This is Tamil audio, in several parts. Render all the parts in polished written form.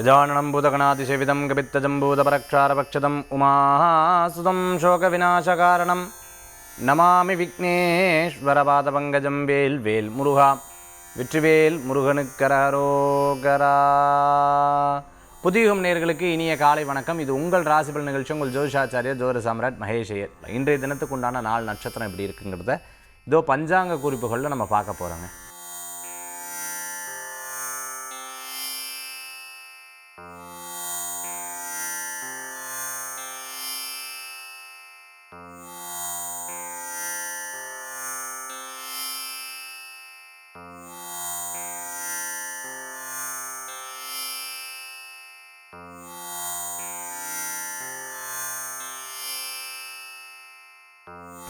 गजाननं भूतगणातिसेवितं कपित्तजम्बूतपरक्षारभक्षतम् उमासुतं शोकविनाशकारणं नमामि विघ्नेश्वरपादपङ्कजं வேல் வேல் முருகா வெற்றிவேல் முருகனுக்கரோகரா. புதியுகம் நேயர்களுக்கு இனிய காலை வணக்கம். இது உங்கள் ராசிபலன் நிகழ்ச்சி. உங்கள் ஜோதிஷாச்சாரியர் ஜோதிட சாம்ராட் மகேஷ் ஐயர். இன்றைய தினத்துக்கு உண்டான நாள் நட்சத்திரம் எப்படி இருக்குங்கிறத இதோ பஞ்சாங்க குறிப்புகளில் நம்ம பார்க்க போகிறோங்க.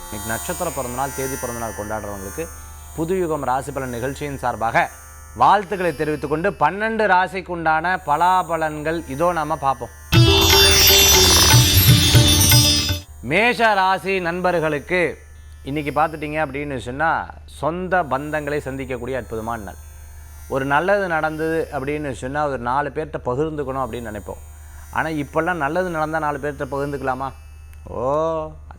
இன்னைக்கு நட்சத்திர பிறந்தநாள் தேதி பிறந்தநாள் கொண்டாடுறவங்களுக்கு புதுயுகம் ராசிபலன் நிகழ்ச்சியின் சார்பாக வாழ்த்துக்களை தெரிவித்துக் கொண்டு 12 ராசிக்கு உண்டான பலாபலன்கள் இதோ நாம பார்ப்போம். மேஷ ராசி நண்பர்களுக்கு இன்னைக்கு பார்த்துட்டீங்க அப்படின்னு சொன்னால் சொந்த பந்தங்களை சந்திக்கக்கூடிய அற்புதமான நாள். ஒரு நல்லது நடந்தது அப்படின்னு சொன்னால் ஒரு 4 பேர்கிட்ட பகிர்ந்துக்கணும் அப்படின்னு நினைப்போம். ஆனால் இப்போல்லாம் நல்லது நடந்தால் 4 பேர்கிட்ட பகிர்ந்துக்கலாமா?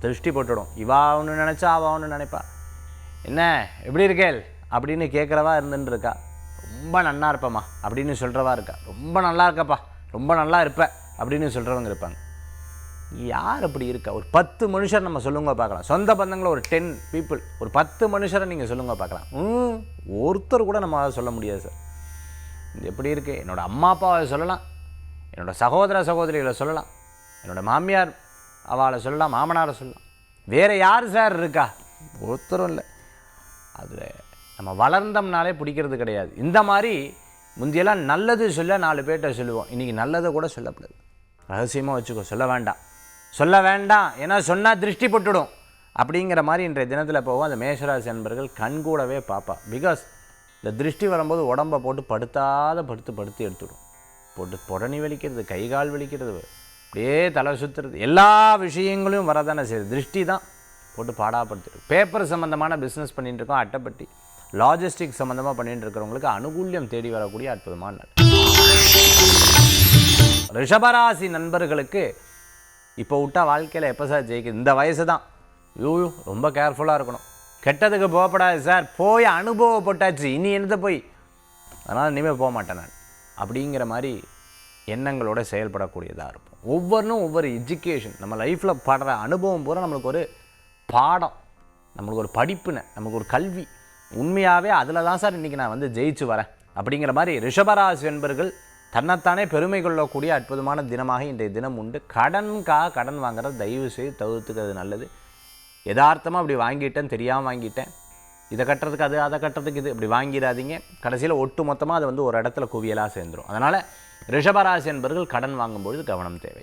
திருஷ்டி போட்டுடும். இவா ஒன்று நினச்சா அவள் ஒன்று நினைப்பா. என்ன எப்படி இருக்கேள் அப்படின்னு கேட்குறவா இருந்துன்னு இருக்கா. ரொம்ப நல்லா இருப்பம்மா அப்படின்னு சொல்கிறவா இருக்கா. ரொம்ப நல்லா இருக்கப்பா, ரொம்ப நல்லா இருப்ப அப்படின்னு சொல்கிறவங்க இருப்பாங்க. யார் அப்படி இருக்கா? ஒரு 10 மனுஷர் நம்ம சொல்லுங்க பார்க்கலாம். சொந்த பந்தங்களை ஒரு 10 பீப்புள், ஒரு 10 மனுஷரை நீங்கள் சொல்லுங்க பார்க்கலாம். ஒருத்தர் கூட நம்ம அதை சொல்ல முடியாது சார். இது எப்படி இருக்குது? என்னோடய அம்மா அப்பாவை சொல்லலாம், என்னோடய சகோதர சகோதரிகளை சொல்லலாம், என்னோடய மாமியார் அவளை சொல்லலாம், மாமனாரை சொல்லலாம். வேறு யார் சார் இருக்கா? ஒருத்தரும் இல்லை. அதில் நம்ம வளர்ந்தோம்னாலே பிடிக்கிறது கிடையாது. இந்த மாதிரி முந்தியெல்லாம் நல்லது சொல்ல 4 பேர்கிட்ட சொல்லுவோம். இன்றைக்கி நல்லதை கூட சொல்லக்கூடாது. ரகசியமாக வச்சுக்கோ, சொல்ல வேண்டாம் ஏன்னா சொன்னால் திருஷ்டி போட்டுடும் அப்படிங்கிற மாதிரி இன்றைய தினத்தில் போவோம். அந்த மேஷராசி என்பர்கள் கண்கூடவே பார்ப்பா. பிகாஸ் இந்த திருஷ்டி வரும்போது உடம்பை போட்டு படுத்து எடுத்துடும். போட்டு புடனி வலிக்கிறது, கை கால் வலிக்கிறது, அப்படியே தலை சுற்றுறது, எல்லா விஷயங்களையும் வரதானே செய்யுது. திருஷ்டி தான் போட்டு பாடாப்படுத்திடும். பேப்பர் சம்மந்தமான பிஸ்னஸ் பண்ணிகிட்டு இருக்கோம், அட்டைப்பட்டி லாஜிஸ்டிக் சம்மந்தமாக பண்ணிகிட்டு இருக்கிறவங்களுக்கு அனுகூல்யம் தேடி வரக்கூடிய அற்புதமான நாள். ரிஷபராசி நண்பர்களுக்கு இப்போ விட்டா வாழ்க்கையில் எப்போ சார் ஜெயிக்குது? இந்த வயசு தான். ரொம்ப கேர்ஃபுல்லாக இருக்கணும். கெட்டதுக்கு போகப்படாது சார், போய் அனுபவப்பட்டாச்சு, இனி என்னதை போய், அதனால் இனிமேல் போக மாட்டேன் நான் அப்படிங்கிற மாதிரி எண்ணங்களோட செயல்படக்கூடியதாக இருப்போம். ஒவ்வொன்றும் ஒவ்வொரு எஜுகேஷன். நம்ம லைஃப்பில் படுற அனுபவம் பூரா நம்மளுக்கு ஒரு பாடம், நம்மளுக்கு ஒரு படிப்புனை, நமக்கு ஒரு கல்வி. உண்மையாகவே அதில் தான் சார் இன்றைக்கி நான் ஜெயிச்சு வரேன் அப்படிங்கிற மாதிரி ரிஷபராசி என்பர்கள் தன்னைத்தானே பெருமை கொள்ளக்கூடிய அற்புதமான தினமாக இன்றைய தினம் உண்டு. கடன் வாங்குறது தயவு செய்து தவிர்த்துக்கிறது நல்லது. யதார்த்தமாக அப்படி வாங்கிட்டேன், தெரியாமல் வாங்கிட்டேன், இதை கட்டுறதுக்கு அது, அதை கட்டுறதுக்கு இது, இப்படி வாங்கிடாதீங்க. கடைசியில் ஒட்டு மொத்தமாக அது ஒரு இடத்துல குவியலாக சேர்ந்துடும். அதனால் ரிஷபராசி என்பவர்கள் கடன் வாங்கும்பொழுது கவனம் தேவை.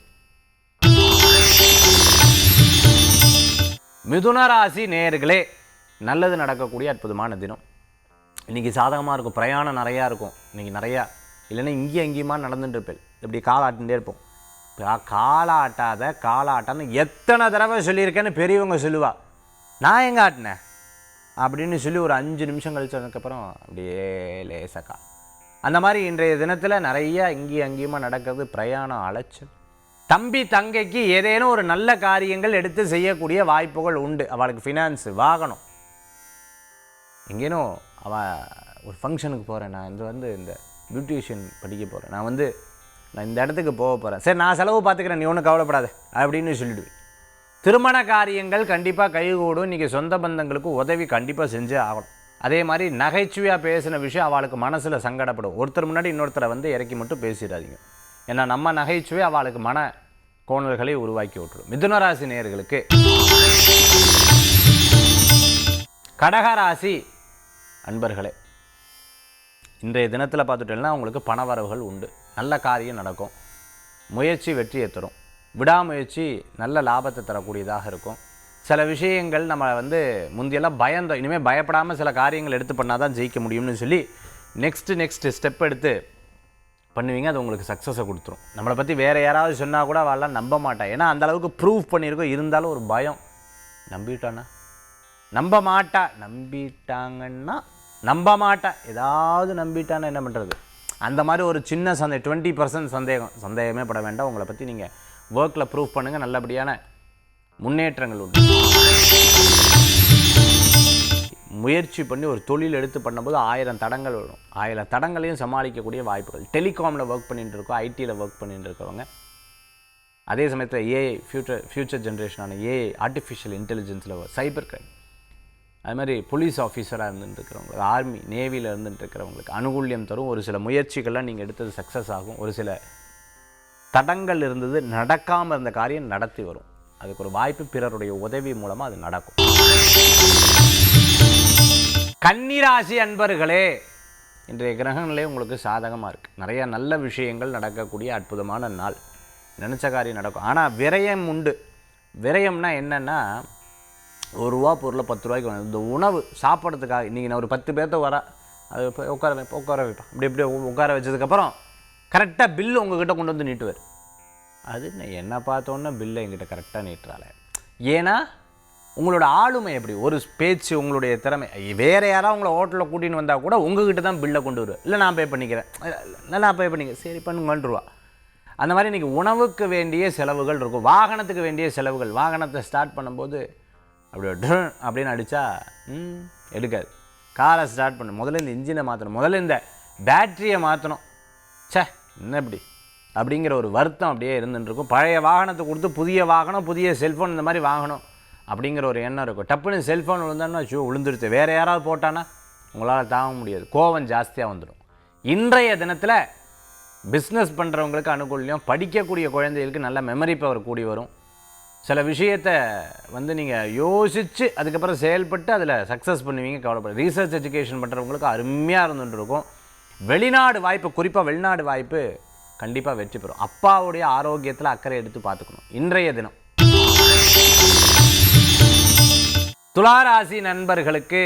மிதுன ராசி நேயர்களே, நல்லது நடக்கக்கூடிய அற்புதமான தினம். இன்றைக்கி சாதகமாக இருக்கும். பிரயாணம் நிறையா இருக்கும். இன்றைக்கி நிறையா இல்லைன்னா இங்கேயும் எங்கேயுமா நடந்துட்டு இருப்பேன். இப்படி காலாட்டிகிட்டே இருப்போம். காலாட்டான்னு எத்தனை தடவை சொல்லியிருக்கேன்னு பெரியவங்க சொல்லுவா. நான் எங்கே ஆட்டினேன் அப்படின்னு சொல்லி ஒரு 5 நிமிஷம் கழிச்சதுக்கப்புறம் அப்படியே லேசக்கா. அந்த மாதிரி இன்றைய தினத்தில் நிறைய இங்கேயும் அங்கேயுமா நடக்கிறது. பிரயாணம், அலைச்சல். தம்பி தங்கைக்கு ஏதேனும் ஒரு நல்ல காரியங்கள் எடுத்து செய்யக்கூடிய வாய்ப்புகள் உண்டு. அவளுக்கு ஃபினான்ஸு, வாகனம். எங்கேனும் அவள் ஒரு ஃபங்க்ஷனுக்கு போகிறேன், நான் இந்த பியூட்டிஷியன் படிக்க போகிறேன், நான் இந்த இடத்துக்கு போக போகிறேன், சரி நான் செலவு பார்த்துக்கிறேன், நீ ஒன்றும் கவலைப்படாத அப்படின்னு சொல்லிவிடுவேன். திருமண காரியங்கள் கண்டிப்பாக கைகூடும். இன்றைக்கி சொந்த பந்தங்களுக்கு உதவி கண்டிப்பாக செஞ்சே ஆகணும். அதே மாதிரி நகைச்சுவையாக பேசின விஷயம் அவளுக்கு மனசில் சங்கடப்படும். ஒருத்தர் முன்னாடி இன்னொருத்தரை இறக்கி மட்டும் பேசிடாதீங்க. ஏன்னா நம்ம நகைச்சுவை அவளுக்கு மன கோணல்களை உருவாக்கி விட்டுடும். மிதுனராசி நேயர்களுக்கு கடகராசி அன்பர்களே, இன்றைய தினத்தில் பார்த்துட்டேன்னா உங்களுக்கு பணவரவுகள் உண்டு. நல்ல காரியம் நடக்கும். முயற்சி வெற்றியை தரும். விடாமுயற்சி நல்ல லாபத்தை தரக்கூடியதாக இருக்கும். சில விஷயங்கள் நம்ம முந்தியெல்லாம் பயந்தோம், இனிமேல் பயப்படாமல் சில காரியங்கள் எடுத்து பண்ணால் தான் ஜெயிக்க முடியும்னு சொல்லி நெக்ஸ்ட்டு ஸ்டெப் எடுத்து பண்ணுவீங்க. அது உங்களுக்கு சக்ஸஸை கொடுத்துரும். நம்மளை பற்றி வேறு யாராவது சொன்னால் கூட அவெல்லாம் நம்ப மாட்டேன். ஏன்னா அந்தளவுக்கு ப்ரூவ் பண்ணியிருக்கோம். இருந்தாலும் ஒரு பயம். நம்பிட்டாங்கன்னா நம்ப மாட்டா, நம்பிட்டாங்கன்னா நம்ப மாட்டா, ஏதாவது நம்பிட்டான்னா என்ன பண்ணுறது? அந்த மாதிரி ஒரு சின்ன 20% சந்தேகமே பட வேண்டாம். உங்களை பற்றி நீங்கள் ஒர்க்கில் ப்ரூவ் பண்ணுங்கள், நல்லபடியான முன்னேற்றங்கள் உண்டு. முயற்சி பண்ணி ஒரு தொழில் எடுத்து பண்ணும்போது 1000 தடங்கள் வரும். 1000 தடங்களையும் சமாளிக்கக்கூடிய வாய்ப்புகள். டெலிகாமில் ஒர்க் பண்ணிட்டு இருக்கோம், ஐடியில் ஒர்க் பண்ணிட்டு இருக்கவங்க, அதே சமயத்தில் ஏஐ ஃப்யூச்சர் ஜென்ரேஷனான ஏஐ ஆர்டிஃபிஷியல் இன்டெலிஜென்ஸில் சைபர் கிரைம், அது மாதிரி போலீஸ் ஆஃபீஸராக இருந்துட்டுருக்கிறவங்களுக்கு, ஆர்மி நேவியில் இருந்துட்டுருக்கிறவங்களுக்கு அனுகூல்யம் தரும். ஒரு சில முயற்சிகள்லாம் நீங்கள் எடுத்தது சக்ஸஸ் ஆகும். ஒரு சில தடங்கள் இருந்தது, நடக்காமல் இருந்த காரியம் நடத்தி வரும். அதுக்கு ஒரு வாய்ப்பு, பிறருடைய உதவி மூலமாக அது நடக்கும். கன்னிராசி அன்பர்களே, இன்றைய கிரகங்களே உங்களுக்கு சாதகமாக இருக்குது. நிறைய நல்ல விஷயங்கள் நடக்கக்கூடிய அற்புதமான நாள். நினச்ச காரியம் நடக்கும். ஆனால் விரயம் உண்டு. விரயம்னா என்னென்னா, ₹1 பொருளை 10 ரூபாய்க்கு வாங்க. இந்த உணவு சாப்பிட்றதுக்காக இன்றைக்கி நான் ஒரு 10 பேர்த்த வர அது உட்கார வைப்பேன். இப்படி உட்கார வச்சதுக்கப்புறம் கரெக்டாக பில்லு உங்ககிட்ட கொண்டு வந்து நீட்டுவார். அது என்ன பார்த்தோன்னா பில்லை என்கிட்ட கரெக்டாக நீட்டுறாள். ஏன்னா உங்களோட ஆளுமை எப்படி, ஒரு பேச்சு, உங்களுடைய திறமை. வேறு யாராவது உங்களை ஹோட்டலில் கூட்டின்னு வந்தால் கூட உங்ககிட்ட தான் பில்லை கொண்டு வருவார். இல்லை நான் பே பண்ணிக்கிறேன், இல்லை நான் பே பண்ணிக்கிறேன், சரி பண்ணுங்கன்றுவா. அந்த மாதிரி இன்றைக்கி உணவுக்கு வேண்டிய செலவுகள் இருக்கும், வாகனத்துக்கு வேண்டிய செலவுகள். வாகனத்தை ஸ்டார்ட் பண்ணும்போது அப்படியே அப்படின்னு அடித்தா எடுக்காது. காரை ஸ்டார்ட் பண்ணு, முதல்ல இந்த இன்ஜினை மாற்றணும், முதல்ல இந்த பேட்டரியை மாற்றணும், என்ன இப்படி அப்படிங்கிற ஒரு வருத்தம் அப்படியே இருந்துட்டுருக்கும். பழைய வாகனத்தை கொடுத்து புதிய வாகனம், புதிய செல்ஃபோன் இந்த மாதிரி வாங்கணும் அப்படிங்கிற ஒரு எண்ணம் இருக்கும். டப்புன்னு செல்ஃபோன் விழுந்தான்னா விழுந்துடுது, வேறு யாராவது போட்டான்னா உங்களால் தாங்க முடியாது, கோபம் ஜாஸ்தியாக வந்துடும். இன்றைய தினத்தில் பிஸ்னஸ் பண்ணுறவங்களுக்கு அனுகூல்யம், படிக்கக்கூடிய குழந்தைகளுக்கு நல்ல மெமரி பவர் கூடி வரும். சில விஷயத்தை நீங்கள் யோசித்து அதுக்கப்புறம் செயல்பட்டு அதில் சக்ஸஸ் பண்ணுவீங்க, கவலைப்பட. ரீசர்ச் எஜுகேஷன் பண்ணுறவங்களுக்கு அருமையாக இருந்துகிட்ருக்கும். வெளிநாடு வாய்ப்பு, குறிப்பாக வெளிநாடு வாய்ப்பு கண்டிப்பாக வெற்றி பெறும். அப்பாவுடைய ஆரோக்கியத்தில் அக்கறை எடுத்து பார்த்துக்கணும். இன்றைய தினம் துளாராசி நண்பர்களுக்கு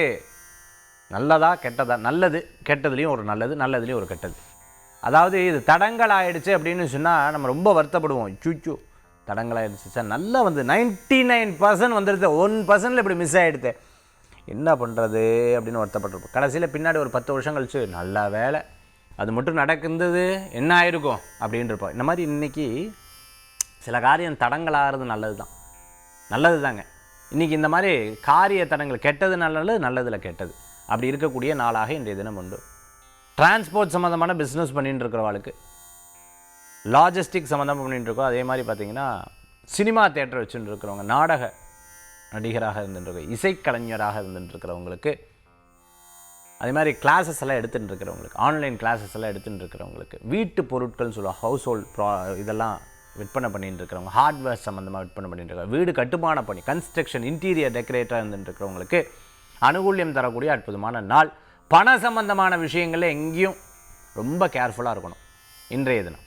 நல்லதா கெட்டதா? நல்லது, கெட்டதுலேயும் ஒரு நல்லது, நல்லதுலேயும் ஒரு கெட்டது. அதாவது இது தடங்கள் ஆகிடுச்சு அப்படின்னு சொன்னால் நம்ம ரொம்ப வருத்தப்படுவோம். சூச்சு தடங்கள் ஆகிடுச்சு சார், நல்லா 99% வந்துடுது, 1% இப்படி மிஸ் ஆகிடுது, என்ன பண்ணுறது அப்படின்னு வருத்தப்பட்டிருப்போம். கடைசியில் பின்னாடி ஒரு 10 வருஷம் கழிச்சு நல்ல வேலை அது மட்டும் நடக்குது, என்ன ஆயிருக்கும் அப்படின்னு இருப்போம். இந்த மாதிரி இன்றைக்கி சில காரியம் தடங்களாகிறது நல்லது தான், நல்லது தாங்க. இன்றைக்கி இந்த மாதிரி காரிய தடங்கள், கெட்டது நல்லது, நல்லதில் கெட்டது, அப்படி இருக்கக்கூடிய நாளாக இன்றைய தினம் உண்டு. டிரான்ஸ்போர்ட் சம்மந்தமான பிஸ்னஸ் பண்ணிட்டு இருக்கிறவங்களுக்கு, லாஜிஸ்டிக் சம்மந்தமாக பண்ணிட்டு இருக்கோம். அதே மாதிரி பார்த்திங்கன்னா சினிமா தேட்டர் வச்சுட்டு இருக்கிறவங்க, நாடக நடிகராக இருந்துட்டுருக்கோம், இசைக்கலைஞராக இருந்துட்டுருக்கிறவங்களுக்கு, அதே மாதிரி கிளாஸஸ் எல்லாம் எடுத்துகிட்டு இருக்கிறவங்களுக்கு, ஆன்லைன் கிளாஸஸ் எல்லாம் எடுத்துகிட்டு இருக்கிறவங்களுக்கு, வீட்டு பொருட்கள்னு சொல்லுவாங்க, ஹவுஸ் ஹோல்ட் இதெல்லாம் விற்பனை பண்ணிட்டு இருக்கிறவங்க, ஹார்ட்வேர் சம்மந்தமாக விற்பனை பண்ணிட்டு இருக்காங்க, வீடு கட்டுமான பணி, கன்ஸ்ட்ரக்ஷன், இன்டீரியர் டெக்கரேட்டராக இருந்துட்டு இருக்கிறவங்களுக்கு அனுகூல்யம் தரக்கூடிய அற்புதமான நாள். பண சம்பந்தமான விஷயங்களில் எங்கேயும் ரொம்ப கேர்ஃபுல்லாக இருக்கணும் இன்றைய தினம்.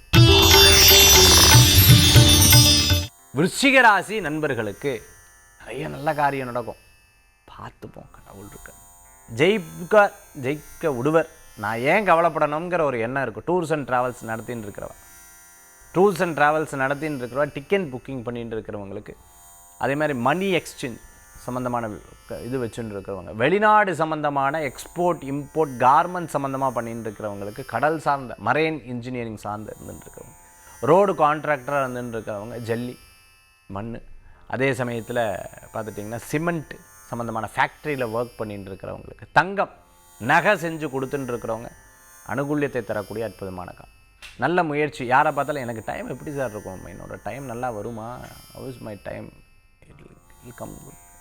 விருச்சிக ராசி நண்பர்களுக்கு நிறைய நல்ல காரியம் நடக்கும், பார்த்துப்போம், கடவுள் இருக்க, ஜெயிக்க விடுவர், நான் ஏன் கவலைப்படணுங்கிற ஒரு எண்ணம் இருக்கும். டூர்ஸ் அண்ட் ட்ராவல்ஸ் நடத்தின்னு இருக்கிறவா, டிக்கெட் புக்கிங் பண்ணிட்டு இருக்கிறவங்களுக்கு, அதே மாதிரி மணி எக்ஸ்சேஞ்ச் சம்மந்தமான இது வச்சுட்டு இருக்கிறவங்க, வெளிநாடு சம்மந்தமான எக்ஸ்போர்ட் இம்போர்ட் கார்மெண்ட் சம்மந்தமாக பண்ணிட்டு இருக்கிறவங்களுக்கு, கடல் சார்ந்த மரைன் இன்ஜினியரிங் சார்ந்து இருந்துட்டு இருக்கிறவங்க, ரோடு கான்ட்ராக்டராக இருந்துட்டு இருக்கிறவங்க, ஜல்லி மண், அதே சமயத்தில் பார்த்துட்டிங்கன்னா சிமெண்ட் சம்மந்தமான ஃபேக்ட்ரியில் ஒர்க் பண்ணிட்டு இருக்கிறவங்களுக்கு, தங்கம் நகை செஞ்சு கொடுத்துட்டு இருக்கிறவங்க அனுகூல்யத்தை தரக்கூடிய அற்புதமான காலம். நல்ல முயற்சி. யாரை பார்த்தாலும் எனக்கு டைம் எப்படி சார் இருக்கும், என்னோட டைம் நல்லா வருமா, ஹவுஸ் மை டைம் கம்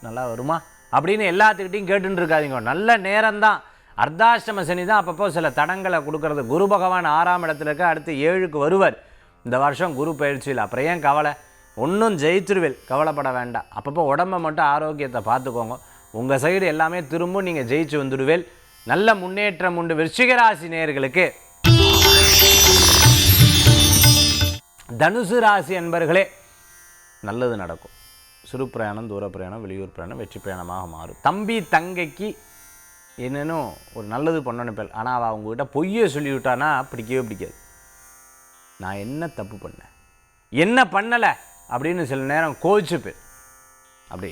நல்லா வருமா அப்படின்னு எல்லாத்துக்கிட்டையும் கேட்டுன்னு இருக்காதிங்க. நல்ல நேரம்தான், அர்த்தாஷ்டம சனி தான் அப்பப்போ சில தடங்களை கொடுக்கறது. குரு பகவான் 6ஆம் இடத்துல இருக்க, அடுத்து 7க்கு வருவர் இந்த வருஷம் குரு பயிற்சியில். அப்புறம் ஏன் கவலை, ஒன்றும் ஜெயிச்சிருவேல், கவலைப்பட வேண்டாம். அப்பப்போ உடம்பை மட்டும் ஆரோக்கியத்தை பார்த்துக்கோங்க, உங்கள் சைடு எல்லாமே திரும்பவும் நீங்கள் ஜெயிச்சு வந்துடுவேல். நல்ல முன்னேற்றம் உண்டு. விருச்சிக ராசி நேயர்களுக்கு தனுசு ராசி அன்பர்களே நல்லது நடக்கும். சிறு பிரயாணம், தூர பிரயாணம், வெளியூர் பிரயாணம் வெற்றி பிரயாணமாக மாறும். தம்பி தங்கைக்கு என்னென்னும் ஒரு நல்லது பண்ணணும் பேர், ஆனால் அவள் அவங்ககிட்ட பொய்யை சொல்லிவிட்டானா பிடிக்கவே பிடிக்காது. நான் என்ன தப்பு பண்ணேன், என்ன பண்ணலை அப்படின்னு சில நேரம் கோவிச்சுப்பேன். அப்படி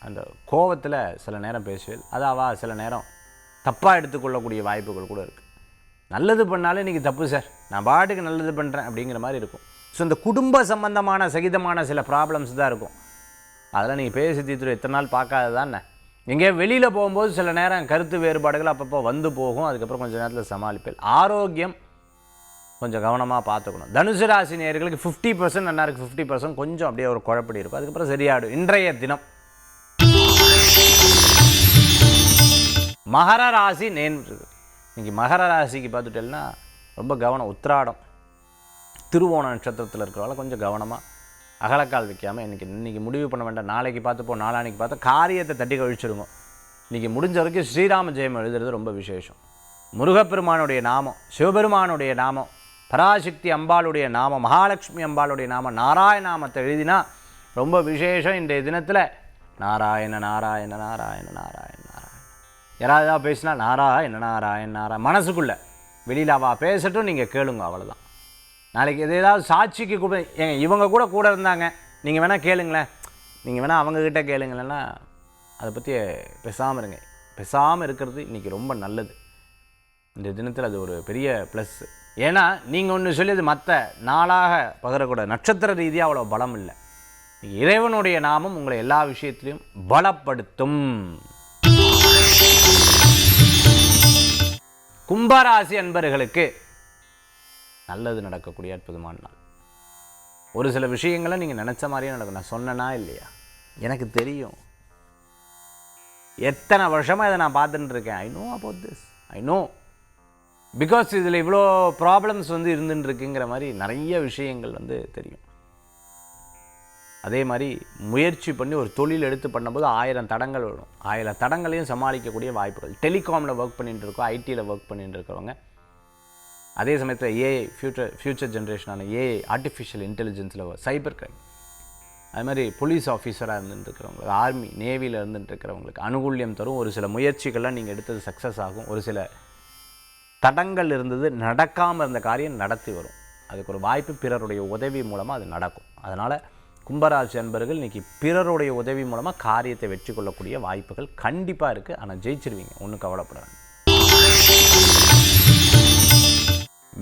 அந்த கோவத்தில் சில நேரம் பேசுவேன், அது அவள் சில நேரம் தப்பாக எடுத்துக்கொள்ளக்கூடிய வாய்ப்புகள் கூட இருக்குது. நல்லது பண்ணாலும் இன்றைக்கி தப்பு சார், நான் பாட்டுக்கு நல்லது பண்ணுறேன் அப்படிங்கிற மாதிரி இருக்கும். ஸோ இந்த குடும்ப சம்பந்தமான சகிதமான சில ப்ராப்ளம்ஸ் தான் இருக்கும். அதெல்லாம் நீங்கள் பேசி தீர்த்து எத்தனை நாள் பார்க்காது தானே. எங்கேயோ வெளியில் போகும்போது சில நேரம் கருத்து வேறுபாடுகள் அப்பப்போ வந்து போகும். அதுக்கப்புறம் கொஞ்சம் நேரத்தில் சமாளிப்பேன். ஆரோக்கியம் கொஞ்சம் கவனமாக பார்த்துக்கணும். தனுசு ராசி நேயர்களுக்கு 50% நல்லா இருக்குது, 50% கொஞ்சம் அப்படியே ஒரு குழப்படி இருக்கும். அதுக்கப்புறம் சரியாடும். இன்றைய தினம் மகர ராசி நேர்ந்து இன்றைக்கி மகர ராசிக்கு பார்த்துட்டேன்னா ரொம்ப கவனம். உத்திராடம் திருவோண நட்சத்திரத்தில் இருக்கிறவங்கள கொஞ்சம் கவனமாக அகலக்கால் வைக்காமல் இன்றைக்கி முடிவு பண்ண வேண்டாம். நாளைக்கு பார்த்துப்போம், நாளானிக்கு பார்த்தா காரியத்தை தட்டி கழிச்சிடுங்க. இன்றைக்கி முடிஞ்ச வரைக்கும் ஸ்ரீராம ஜெயம் எழுதுறது ரொம்ப விசேஷம். முருகப்பெருமானுடைய நாமம், சிவபெருமானுடைய நாமம், பராசக்தி அம்பாளுடைய நாமம், மகாலட்சுமி அம்பாளுடைய நாமம், நாராயண நாமத்தை எழுதினா ரொம்ப விசேஷம். இன்றைய தினத்தில் நாராயண நாராயண நாராயண நாராயண நாராயண யாராவது பேசினா நாராயண நாராயண நாராயண மனசுக்குள்ளே, வெளியில் அவள் பேசட்டும், நீங்கள் கேளுங்க, அவ்வளோதான். நாளைக்கு ஏதாவது சாட்சிக்கு கூட ஏங்க இவங்க கூட இருந்தாங்க, நீங்கள் வேணால் கேளுங்களேன், நீங்கள் வேணால் அவங்கக்கிட்ட கேளுங்களேன்னா அதை பற்றி பேசாமல் இருங்க. பேசாமல் இருக்கிறது இன்றைக்கி ரொம்ப நல்லது. இந்த தினத்தில் அது ஒரு பெரிய ப்ளஸ். ஏன்னா நீங்கள் ஒன்று சொல்லியது மற்ற நாளாக பகரக்கூடாது. நட்சத்திர ரீதியாக அவ்வளோ பலம் இல்லை. இறைவனுடைய நாமம் உங்களை எல்லா விஷயத்திலையும் பலப்படுத்தும். கும்பராசி அன்பர்களுக்கு நல்லது நடக்கக்கூடிய அற்புதமான நாள். ஒரு சில விஷயங்களை நீங்கள் நினச்ச மாதிரியே நடக்கும். நான் சொன்னேனா இல்லையா, எனக்கு தெரியும். எத்தனை வருஷமாக இதை நான் பார்த்துட்டு இருக்கேன். I know about this, I know, because இதில் இவ்வளோ ப்ராப்ளம்ஸ் வந்து இருந்துட்டுருக்குங்கிற மாதிரி நிறைய விஷயங்கள் வந்து தெரியும். அதே மாதிரி முயற்சி பண்ணி ஒரு தொழில் எடுத்து பண்ணும்போது 1000 தடங்கள் வரும். 1000 தடங்களையும் சமாளிக்கக்கூடிய வாய்ப்புகள். டெலிகாமில் ஒர்க் பண்ணிட்டு இருக்கோம், ஐடியில் ஒர்க் பண்ணிட்டு இருக்கிறவங்க, அதே சமயத்தில் ஏஐ ஃப்யூச்சர் ஜென்ரேஷனான ஏஐ ஆர்டிஃபிஷியல் இன்டெலிஜென்ஸில் சைபர் கிரைம், அது மாதிரி போலீஸ் ஆஃபீஸராக இருந்துட்டுருக்கிறவங்களுக்கு, ஆர்மி நேவியில் இருந்துட்டுருக்கிறவங்களுக்கு அனுகூல்யம் தரும். ஒரு சில முயற்சிகள்லாம் நீங்கள் எடுத்தது சக்ஸஸ் ஆகும். ஒரு சில தடங்கள் இருந்தது, நடக்காமல் இருந்த காரியம் நடத்தி வரும். அதுக்கு ஒரு வாய்ப்பு பிறருடைய உதவி மூலமாக அது நடக்கும். அதனால் கும்பராசி அன்பர்கள் இன்றைக்கி பிறருடைய உதவி மூலமாக காரியத்தை வெற்றி கொள்ளக்கூடிய வாய்ப்புகள் கண்டிப்பாக இருக்குது. ஆனால் ஜெயிச்சிருவீங்க, ஒன்றும் கவலைப்பட வேண்டாம்.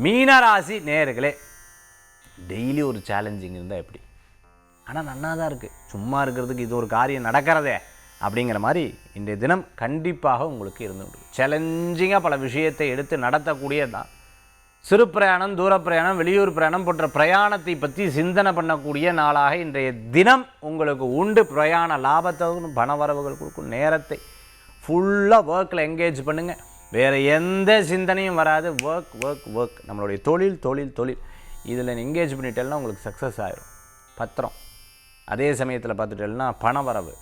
மீனராசி நேயர்களே, டெய்லி ஒரு சேலஞ்சிங் இருந்தால் எப்படி? ஆனால் நன்னா தான் இருக்குது. சும்மா இருக்கிறதுக்கு இது ஒரு காரியம் நடக்கிறதே அப்படிங்கிற மாதிரி இன்றைய தினம் கண்டிப்பாக உங்களுக்கு இருந்துட்டு சேலஞ்சிங்காக பல விஷயத்தை எடுத்து நடத்தக்கூடியதான். சிறு பிரயாணம், தூர பிரயாணம், வெளியூர் பிரயாணம் போன்ற பிரயாணத்தை பற்றி சிந்தனை பண்ணக்கூடிய நாளாக இன்றைய தினம் உங்களுக்கு உண்டு. பிரயாண லாபத்துக்கும் பண வரவுகள் கொடுக்கும். நேரத்தை ஃபுல்லாக ஒர்க்கில் என்கேஜ் பண்ணுங்கள். வேறு எந்த சிந்தனையும் வராது. ஒர்க் ஒர்க் ஒர்க், நம்மளுடைய தொழில் தொழில் தொழில், இதில் என்கேஜ் பண்ணிட்டேன்னா உங்களுக்கு சக்ஸஸ் ஆகிடும். பத்திரம். அதே சமயத்தில் பார்த்துட்டேன்னா பண வரவு,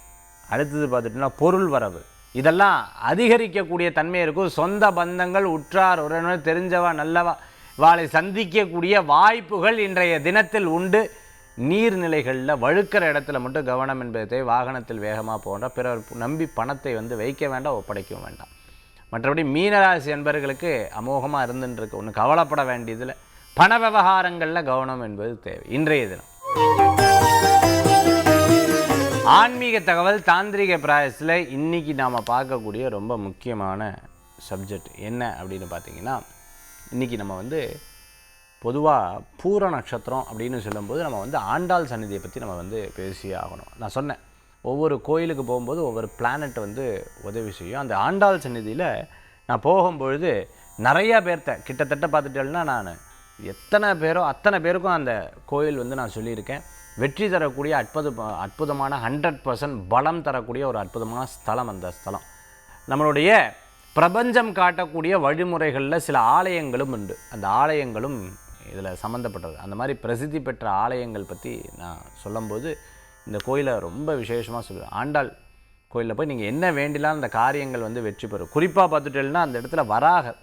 அடுத்தது பார்த்துட்டோன்னா பொருள் வரவு, இதெல்லாம் அதிகரிக்கக்கூடிய தன்மை இருக்கும். சொந்த பந்தங்கள், உற்றார் உறவினர், தெரிஞ்சவா நல்லவா வாளை சந்திக்கக்கூடிய வாய்ப்புகள் இன்றைய தினத்தில் உண்டு. நீர்நிலைகளில் வழுக்கிற இடத்துல மட்டும் கவனம் என்பதை, வாகனத்தில் வேகமாக போன்ற பிறர் நம்பி பணத்தை வந்து வைக்க வேண்டாம், ஒப்படைக்கவும் வேண்டாம். மற்றபடி மீனராசி என்பவர்களுக்கு அமோகமாக இருந்துருக்கு. ஒன்று கவலைப்பட வேண்டியதில் பண விவகாரங்களில் கவனம் என்பது தேவை. இன்றைய தினம் ஆன்மீக தகவல் தாந்திரிக பிராயஸில் இன்றைக்கி நாம் பார்க்கக்கூடிய ரொம்ப முக்கியமான சப்ஜெக்ட் என்ன அப்படின்னு பார்த்தீங்கன்னா, இன்றைக்கி நம்ம வந்து பொதுவாக பூர நட்சத்திரம் அப்படின்னு சொல்லும்போது நம்ம வந்து ஆண்டாள் சந்நிதியை பற்றி நம்ம வந்து பேசியே ஆகணும். நான் சொன்னேன், ஒவ்வொரு கோயிலுக்கு போகும்போது ஒவ்வொரு பிளானட் வந்து உதவி செய்யும். அந்த ஆண்டாள் சந்நிதியில் நான் போகும்பொழுது நிறையா பேர்த்த கிட்டத்தட்ட பார்த்துட்டேன்னா நான் எத்தனை பேரோ அத்தனை பேருக்கும் அந்த கோயில் வந்து நான் சொல்லியிருக்கேன். வெற்றி தரக்கூடிய அற்புதமான 100% பலம் தரக்கூடிய ஒரு அற்புதமான ஸ்தலம் அந்த ஸ்தலம். நம்மளுடைய பிரபஞ்சம் காட்டக்கூடிய வழிமுறைகளில் சில ஆலயங்களும் உண்டு. அந்த ஆலயங்களும் இதில் சம்மந்தப்பட்டது. அந்த மாதிரி பிரசித்தி பெற்ற ஆலயங்கள் பற்றி நான் சொல்லும்போது இந்த கோயிலை ரொம்ப விசேஷமாக சொல்லுவேன். ஆண்டாள் கோயிலில் போய் நீங்கள் என்ன வேண்டிலாம் அந்த காரியங்கள் வந்து வெற்றி பெறும். குறிப்பாக பார்த்துட்டேன்னா அந்த இடத்துல வராகர்,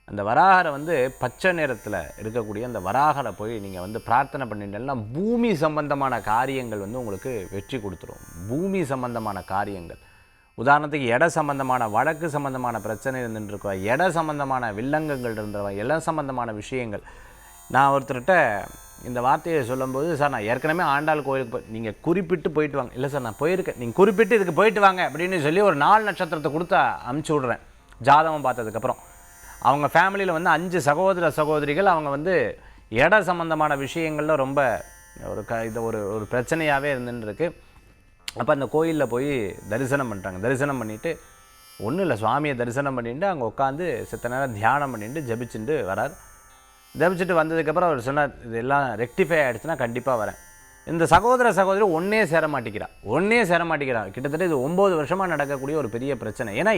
அந்த வராகரை வந்து பச்சை நிறத்தில் இருக்கக்கூடிய அந்த வராகரை போய் நீங்கள் வந்து பிரார்த்தனை பண்ணிட்டேன்னா பூமி சம்பந்தமான காரியங்கள் வந்து உங்களுக்கு வெற்றி கொடுத்துரும். பூமி சம்பந்தமான காரியங்கள், உதாரணத்துக்கு இட சம்பந்தமான வழக்கு சம்பந்தமான பிரச்சனை இருந்துருக்கோம், இட சம்பந்தமான வில்லங்கங்கள் இருந்தவங்க, இடம் சம்பந்தமான விஷயங்கள். நான் ஒருத்தர்கிட்ட இந்த வார்த்தையை சொல்லும்போது, சார் நான் ஏற்கனவே ஆண்டாள் கோயிலுக்கு நீங்கள் குறிப்பிட்டு போயிட்டு வாங்க. இல்லை சார் நான் போயிருக்கேன், நீங்கள் குறிப்பிட்டு இதுக்கு போயிட்டு வாங்க அப்படின்னு சொல்லி ஒரு 4 நட்சத்திரத்தை கொடுத்து அமுச்சு விட்றேன் ஜாதகம் பார்த்ததுக்கப்புறம். அவங்க ஃபேமிலியில் வந்து 5 சகோதர சகோதரிகள். அவங்க வந்து இட சம்பந்தமான விஷயங்களில் ரொம்ப இது ஒரு பிரச்சனையாகவே இருந்துருக்கு. அப்போ அந்த கோயிலில் போய் தரிசனம் பண்ணுறாங்க. தரிசனம் பண்ணிவிட்டு ஒன்றும் இல்லை, சுவாமியை தரிசனம் பண்ணிட்டு அங்கே உட்காந்து செத்த நேரம் தியானம் பண்ணிட்டு ஜபிச்சுட்டு வரார். ஜபிச்சுட்டு வந்ததுக்கப்புறம் அவர் சொன்னார், இதெல்லாம் ரெக்டிஃபை ஆகிடுச்சுன்னா கண்டிப்பாக வரேன். இந்த சகோதர சகோதரி ஒன்றே சேர மாட்டேங்கிறா. கிட்டத்தட்ட இது 9 வருஷமாக நடக்கக்கூடிய ஒரு பெரிய பிரச்சனை. ஏன்னா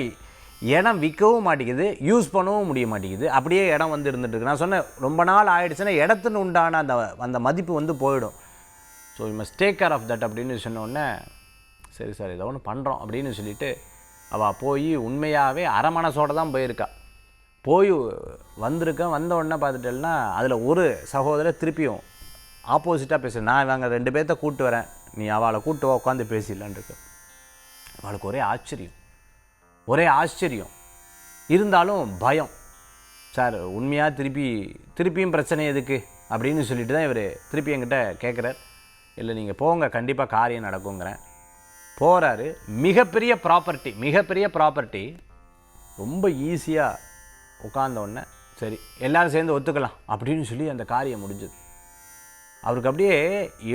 இடம் விற்கவும் மாட்டேங்குது, யூஸ் பண்ணவும் முடிய மாட்டேங்குது. அப்படியே இடம் வந்து இருந்துகிட்டு நான் சொன்னேன், ரொம்ப நாள் ஆகிடுச்சுன்னா இடத்துன்னு உண்டான அந்த மதிப்பு வந்து போயிடும். So you must take care of that அப்படின்னு சொன்னோடனே, சரி சார் ஏதோ ஒன்று பண்ணுறோம் அப்படின்னு சொல்லிவிட்டு அவள் போய் உண்மையாகவே அரை மனசோடு தான் போயிருக்கா. போய் வந்த உடனே பார்த்துட்டேன்னா அதில் ஒரு சகோதரர் திருப்பியும் ஆப்போசிட்டாக பேசுகிறேன், நான் இவங்க 2 பேர்த்த கூப்பிட்டு வரேன், நீ அவளை கூப்பிட்டு உட்காந்து பேசிடலான் இருக்கு. அவளுக்கு ஒரே ஆச்சரியம் இருந்தாலும் பயம். சார் உண்மையாக திருப்பியும் பிரச்சனை எதுக்கு அப்படின்னு சொல்லிட்டு தான் இவர் திருப்பி என்கிட்ட கேட்குறார். இல்லை நீங்கள் போங்க, கண்டிப்பாக காரியம் நடக்குங்கிறேன். போகிறாரு. மிகப்பெரிய ப்ராப்பர்ட்டி ரொம்ப ஈஸியாக உட்கார்ந்த உடனே சரி எல்லோரும் சேர்ந்து ஒத்துக்கலாம் அப்படின்னு சொல்லி அந்த காரியம் முடிஞ்சது. அவருக்கு அப்படியே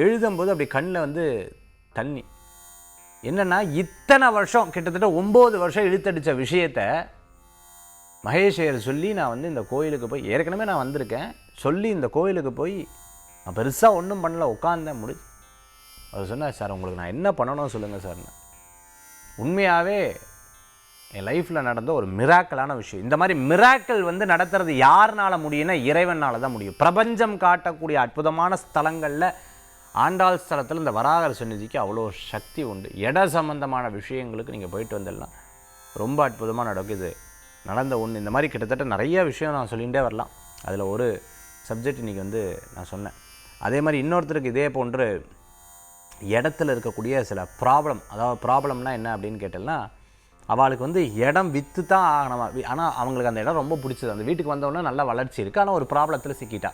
எழுதும்போது அப்படி கண்ணில் வந்து தண்ணி. என்னென்னா இத்தனை வருஷம் கிட்டத்தட்ட 9 வருஷம் இழுத்தடித்த விஷயத்தை மகேஷையர் சொல்லி நான் வந்து இந்த கோயிலுக்கு போய் ஏற்கனவே நான் வந்திருக்கேன் சொல்லி இந்த கோயிலுக்கு போய் நான் பெருசாக ஒன்றும் பண்ணல, உட்காந்தேன் முடிஞ்சு. அவர் சொன்னார், சார் உங்களுக்கு நான் என்ன பண்ணணும் சொல்லுங்கள் சார். உண்மையாகவே என் லைஃப்பில் நடந்த ஒரு மிராக்கலான விஷயம். இந்த மாதிரி மிராக்கல் வந்து நடத்துறது யாருனால முடியும்னா இறைவனால் தான் முடியும். பிரபஞ்சம் காட்டக்கூடிய அற்புதமான ஸ்தலங்களில் ஆண்டாள் ஸ்தலத்தில் இந்த வராகர் சந்நிதிக்கு அவ்வளோ சக்தி உண்டு. இட சம்பந்தமான விஷயங்களுக்கு நீங்கள் போயிட்டு வந்துடலாம், ரொம்ப அற்புதமாக நடக்கும். இது நடந்த ஒன்று. இந்த மாதிரி கிட்டத்தட்ட நிறைய விஷயம் நான் சொல்லிகிட்டே வரலாம். அதில் ஒரு சப்ஜெக்ட் இன்றைக்கி வந்து நான் சொன்னேன். அதே மாதிரி இன்னொருத்தருக்கு இதே போன்று இடத்துல இருக்கக்கூடிய சில ப்ராப்ளம்னா என்ன அப்படின்னு கேட்டேன்னா, அவளுக்கு வந்து இடம் விற்று தான் ஆகணுமா. ஆனால் அவங்களுக்கு அந்த இடம் ரொம்ப பிடிச்சது. அந்த வீட்டுக்கு வந்தோடனே நல்ல வளர்ச்சி இருக்குது, ஆனால் ஒரு ப்ராப்ளத்தில் சிக்கிட்டா,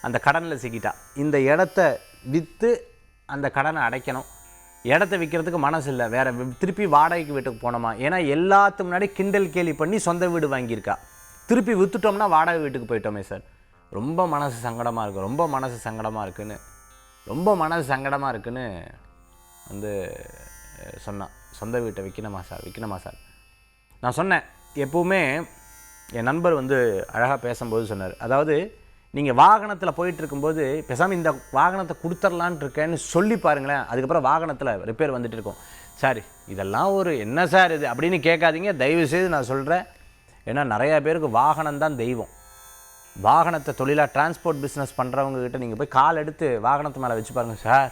அந்த கடனில் சிக்கிட்டா. இந்த இடத்த விற்று அந்த கடனை அடைக்கணும். இடத்த விற்கிறதுக்கு மனசு இல்லை, வேறு திருப்பி வாடகைக்கு வீட்டுக்கு போனோமா. ஏன்னா எல்லாத்துக்கு முன்னாடி கிண்டல் கேலி பண்ணி சொந்த வீடு வாங்கியிருக்கா. திருப்பி விற்றுட்டோம்னா வாடகை வீட்டுக்கு போயிட்டோமே சார், ரொம்ப மனசு சங்கடமாக இருக்குன்னு வந்து சொன்னான். சொந்த வீட்டை விற்கணுமா சார். நான் சொன்னேன், எப்போவுமே என் நண்பர் வந்து அழகாக பேசும்போது சொன்னார், அதாவது நீங்கள் வாகனத்தில் போயிட்டுருக்கும்போது பேசாமல் இந்த வாகனத்தை கொடுத்துர்லான் இருக்கேன்னு சொல்லி பாருங்களேன், அதுக்கப்புறம் வாகனத்தில் ரிப்பேர் வந்துட்டு இருக்கும். சார் இதெல்லாம் ஒரு என்ன சார் இது அப்படின்னு கேட்காதீங்க தயவுசெய்து, நான் சொல்கிறேன். ஏன்னா நிறையா பேருக்கு வாகனம் தான் தெய்வம். வாகனத்தை தொழிலாக டிரான்ஸ்போர்ட் பிஸ்னஸ் பண்ணுறவங்ககிட்ட நீங்கள் போய் கால் எடுத்து வாகனத்து மேலே வச்சு பாருங்கள், சார்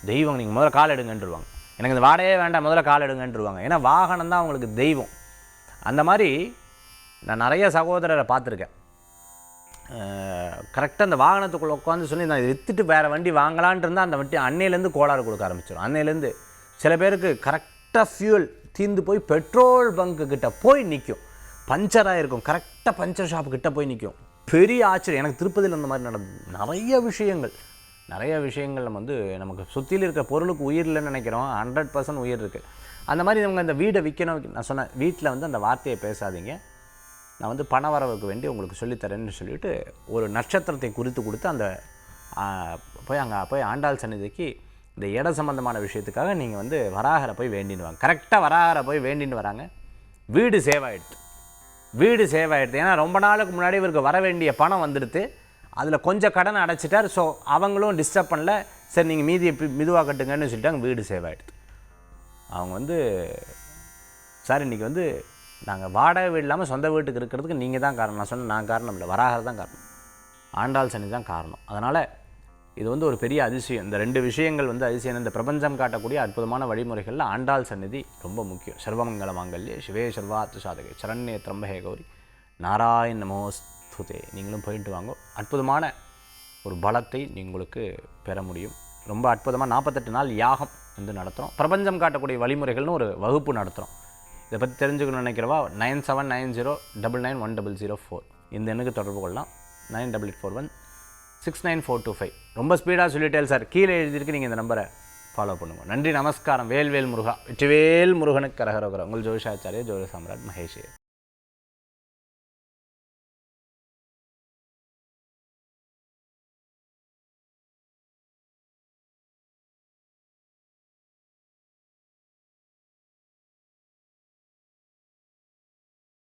தெய்வம் நீங்கள் முதல்ல கால் எடுங்கன்றுவாங்க. எனக்கு இந்த வாடகையே வேண்டாம், முதல்ல கால் எடுங்கன்றுவாங்க. ஏன்னா வாகனம் தான் அவங்களுக்கு தெய்வம். அந்த மாதிரி நான் நிறைய சகோதரரை பார்த்துருக்கேன். கரெக்டாக அந்த வாகனத்துக்குள்ளே உட்காந்து சொல்லி நான் விற்றுட்டு வேறு வண்டி வாங்கலான் இருந்தால் அந்த வண்டி அன்னையிலேருந்து கோளாறு கொடுக்க ஆரம்பிச்சிடும். அன்னையிலேருந்து சில பேருக்கு கரெக்டாக ஃபியூல் தீர்ந்து போய் பெட்ரோல் பங்க்கு கிட்ட போய் நிற்கும், பஞ்சராக இருக்கும், கரெக்டாக பஞ்சர் ஷாப்பு கிட்ட போய் நிற்கும். பெரிய ஆச்சரியம். எனக்கு திருப்பதியில் அந்த மாதிரி நடந்தது. நிறைய விஷயங்கள் நம்ம வந்து நமக்கு சுற்றியில் இருக்க பொருளுக்கு உயிர் இல்லைன்னு நினைக்கிறோம், 100% உயிர் இருக்குது. அந்த மாதிரி அவங்க இந்த வீடை விற்கணும். நான் சொன்னேன், வீட்டில் வந்து அந்த வார்த்தையை பேசாதீங்க, நான் வந்து பண வரவுக்கு வேண்டி உங்களுக்கு சொல்லித்தரேன்னு சொல்லிவிட்டு ஒரு நட்சத்திரத்தை குறித்து கொடுத்து அந்த போய் ஆண்டாள் சந்நிதிக்கு இந்த இட சம்பந்தமான விஷயத்துக்காக நீங்கள் வந்து வராகரை போய் வேண்டின்னு வாங்க. கரெக்டாக வராகரை போய் வேண்டின்னு வராங்க. வீடு சேவ் ஆகிடுது. ஏன்னா ரொம்ப நாளுக்கு முன்னாடி இவருக்கு வர வேண்டிய பணம் வந்துடுது, அதில் கொஞ்சம் கடன் அடைச்சிட்டார். ஸோ அவங்களும் டிஸ்டர்ப் பண்ணல, சரி நீங்கள் மீதியை மெதுவாக கட்டுங்கன்னு சொல்லிட்டாங்க. வீடு சேவ் ஆகிடுது. அவங்க வந்து சார் இன்றைக்கி வந்து நாங்கள் வாடகை வீடு இல்லாமல் சொந்த வீட்டுக்கு இருக்கிறதுக்கு நீங்கள் தான் காரணம். நான் சொன்னேன், நான் காரணம் இல்லை, வராகர் தான் காரணம், ஆண்டாள் சந்நிதி தான் காரணம். அதனால் இது வந்து ஒரு பெரிய அதிசயம். இந்த 2 விஷயங்கள் வந்து அதிசயம். இந்த பிரபஞ்சம் காட்டக்கூடிய அற்புதமான வழிமுறைகளில் ஆண்டாள் சந்நிதி ரொம்ப முக்கியம். சர்வமங்கல மாங்கல்யே சிவே சர்வார்த்த சாதகே சரண்யே திரம்பகே கௌரி நாராயண நமோஸ்துதே. நீங்களும் போயிட்டு வாங்க, அற்புதமான ஒரு பலத்தை உங்களுக்கு பெற முடியும். ரொம்ப அற்புதமாக 48 நாள் யாகம் வந்து நடத்துகிறோம். பிரபஞ்சம் காட்டக்கூடிய வழிமுறைகள்னு ஒரு வகுப்பு நடத்துகிறோம். இதை பற்றி தெரிஞ்சுக்கணும்னு நினைக்கிறவா 9790001004 இந்த எண்ணுக்கு தொடர்பு கொள்ளலாம். 9841694225. ரொம்ப ஸ்பீடாக சொல்லிட்டேன் சார், கீழே எழுதியிருக்கு, நீங்கள் இந்த நம்பரை ஃபாலோ பண்ணுங்கள். நன்றி, நமஸ்காரம். வேல்வேல் முருகா, வெற்றிவேல் முருகனுக்கு கரகரோகரா. உங்கள் ஜோதிஷாச்சாரிய ஜோதி சாம்ராட் மகேஷ்.